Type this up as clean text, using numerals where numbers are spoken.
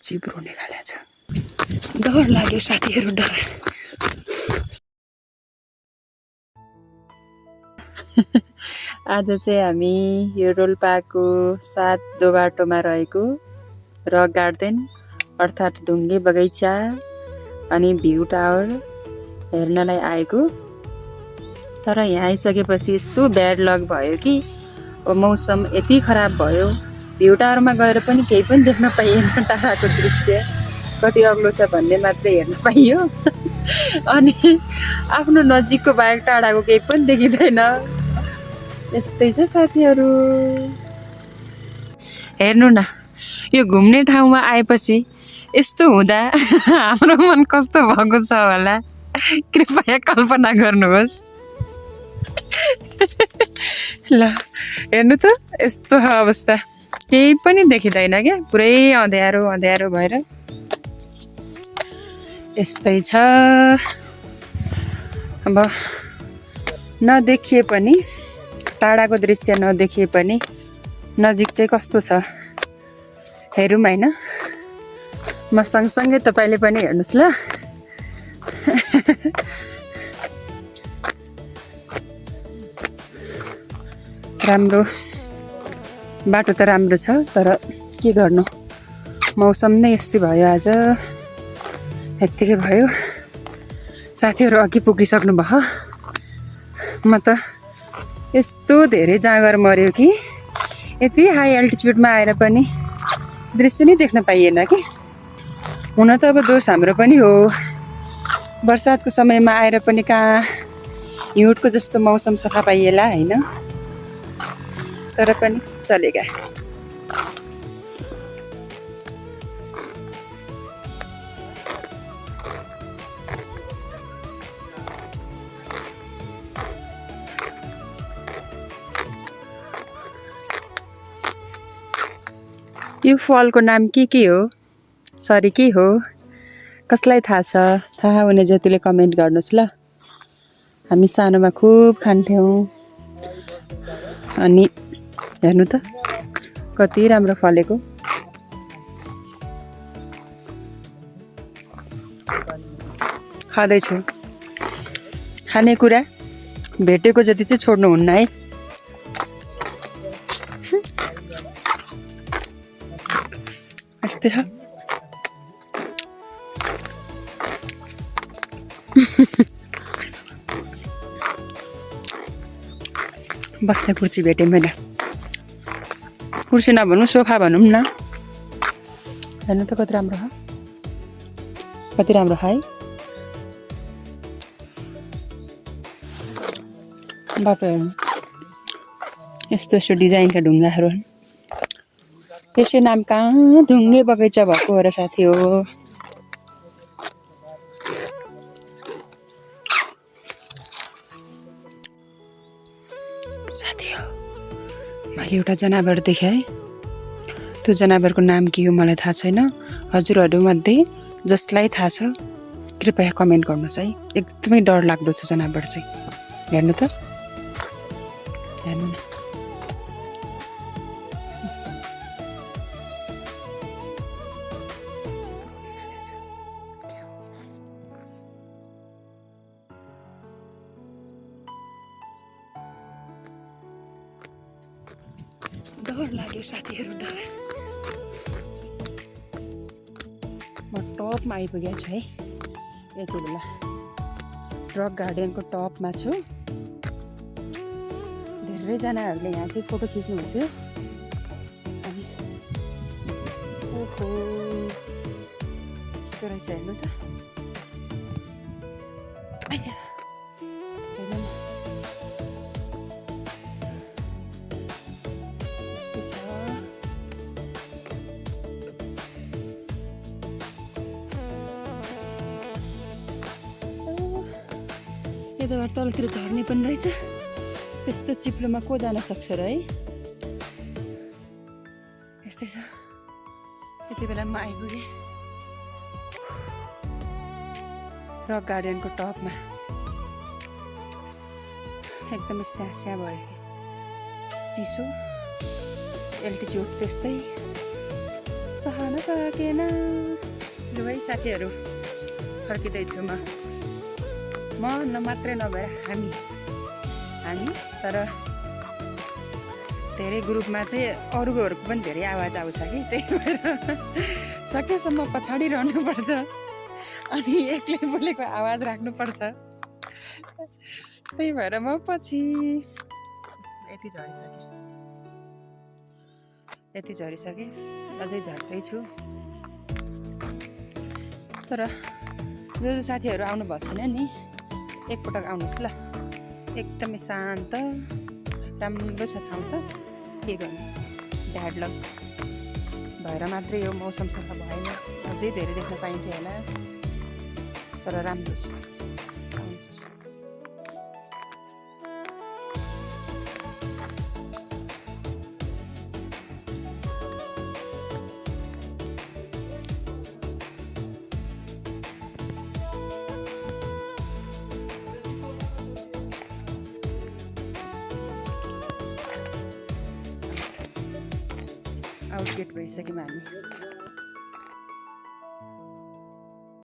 चिब्रो निकालेछ। डर लाग्यो साथीहरू, डर। आज चाहिँ हामी यो रोल्पाको 7 बाटोमा रहेको रक गार्डन अर्थात् ढुङ्गे बगैँचा अनि भ्यू टावर हेर्नलाई आएको। तर यहाँ आइसकेपछि यस्तो ब्याड लक भयो कि मौसम यति खराब भयो, भ्यू टावरमा गएर पनि केही पनि देख्न पाइएन। टाढाको दृश्य कति अग्लो छ भन्ने मात्रै हेर्न पाइयो। अनि आफ्नो नजिकको बाहेक टाढाको केही पनि देखिँदैन। यस्तै छ साथीहरू। हेर्नु न, यो घुम्ने ठाउँमा आएपछि यस्तो हुँदा हाम्रो मन कस्तो भएको छ होला, कृपया कल्पना गर्नुहोस्। ल हेर्नु त, यस्तो अवस्था, केही पनि देखिँदैन क्या, पुरै अँध्यारो अँध्यारो भएर यस्तै छ। अब नदेखिए पनि, टाढाको दृश्य नदेखिए पनि नजिक चाहिँ कस्तो छ हेरौँ होइन। म सँगसँगै तपाईँले पनि हेर्नुहोस् ल। राम्रो बाटो त राम्रो छ, तर के गर्नु, मौसम नै यस्तै भयो आज। यत्तिकै भयो। साथीहरू अघि पुगिसक्नु भयो। म त यस्तो धेरै जाँगर मर्यो कि यति हाई एल्टिट्युडमा आएर पनि दृश्य नै देख्न पाइएन कि। हुन त अब दोष हाम्रो पनि हो, बर्सातको समयमा आएर पनि कहाँ हिउँदको जस्तो मौसम सफा पाइएला होइन। तर पनि चलेगा। यो फलको नाम के हो, सरी के हो, कसलाई थाहा छ? थाहा हुने जतिले कमेन्ट गर्नुहोस् ल। हामी सानोमा खुब खान्थ्यौँ। अनि हेर्नु त कति राम्रो फलेको। खाँदैछु। खानेकुरा भेटेको जति चाहिँ छोड्नुहुन्न है। यस्तै छ। बस्ने कुर्सी भेटेँ मैले। कुर्सी नभनौँ, सोफा भनौँ न। हेर्नु त कति राम्रो छ, कति राम्रो है। बाटो हेर्नु, यस्तो यस्तो डिजाइनका ढुङ्गाहरू। त्यसै नाम कहाँ ढुङ्गे बगैँचा भएको हो र साथी हो। साथी हो, मैले एउटा जनावर देखेँ है। त्यो जनावरको नाम के हो मलाई थाहा छैन। हजुरहरूमध्ये जसलाई थाहा छ कृपया कमेन्ट गर्नुहोस् है। एकदमै डर लाग्दो छ जनावर चाहिँ। हेर्नु त, हेर्नु न। डर लाग्यो साथीहरू, डर। म टपमा आइपुगेको छु है। यति बेला रक गार्डनको टपमा छु। धेरैजनाहरूले यहाँ चाहिँ फोटो खिच्नु हुन्थ्यो। अनि ओहो, यस्तो रहेछ हेर्नु त। हेर्नु न, यस्तो छ। यताबाट तलतिर झर्ने पनि रहेछ। यस्तो चिप्लोमा को जान सक्छ र है। यस्तै छ। यति बेला म आइपुगेँ रक गार्डनको टपमा। एकदमै स्यास्या भयो कि चिसो, एल्टिट्युड त्यस्तै सहन सकेन। लु है साथीहरू, फर्किँदैछु म मात्रै नभएर हामी तर धेरै ग्रुपमा चाहिँ अरूहरूको पनि धेरै आवाज आउँछ कि, त्यही भएर सकेसम्म पछाडि रहनुपर्छ अनि एक्लै बोलेको आवाज राख्नुपर्छ। त्यही भएर म पछि यति झरिसकेँ अझै झर्दैछु। तर जो साथीहरू आउनु भएको छैन नि, एकपटक आउनुहोस् ल। एकदमै शान्त राम्रो छ ठाउँ त, के गर्नु, ब्याड लक भएर मात्रै यो मौसम सफा भएन, अझै धेरै देख्न पाइन्थ्यो होला, तर राम्रो छ। आउनुहोस्। आउटगेट भइसक्यौँ हामी।